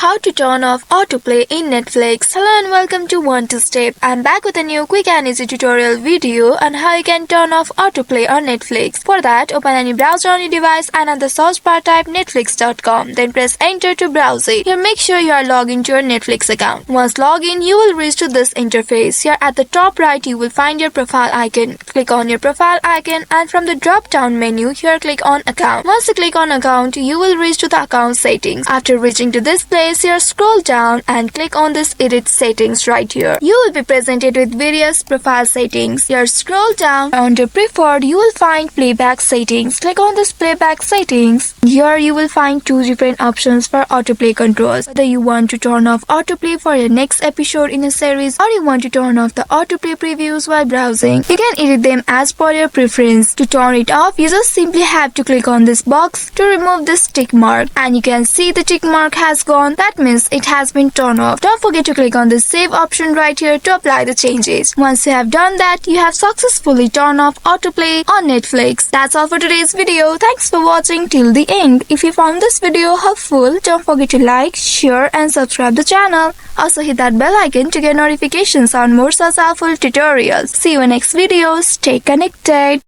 How to turn off autoplay in Netflix. Hello and welcome to One to Step. I'm back with a new quick and easy tutorial video on how you can turn off autoplay on Netflix. For that, open any browser on your device and at the search bar type netflix.com. Then press enter to browse it. Here make sure you are logged into your Netflix account. Once logged in, you will reach to this interface. Here at the top right, you will find your profile icon. Click on your profile icon and from the drop down menu, here click on account. Once you click on account, you will reach to the account settings. After reaching to this place, here scroll down and click on this edit settings right here. You will be presented with various profile settings. Here scroll down under preferred, you will find playback settings. Click on this playback settings. Here you will find two different options for autoplay controls. Whether you want to turn off autoplay for your next episode in a series or you want to turn off the autoplay previews while browsing, you can edit them as per your preference. To turn it off, you just simply have to click on this box to remove this tick mark, and you can see the tick mark has gone. That means it has been turned off. Don't forget to click on the save option right here to apply the changes. Once you have done that, you have successfully turned off autoplay on Netflix. That's all for today's video. Thanks for watching till the end. If you found this video helpful, don't forget to like, share and subscribe the channel. Also hit that bell icon to get notifications on more such helpful tutorials. See you in next video. Stay connected.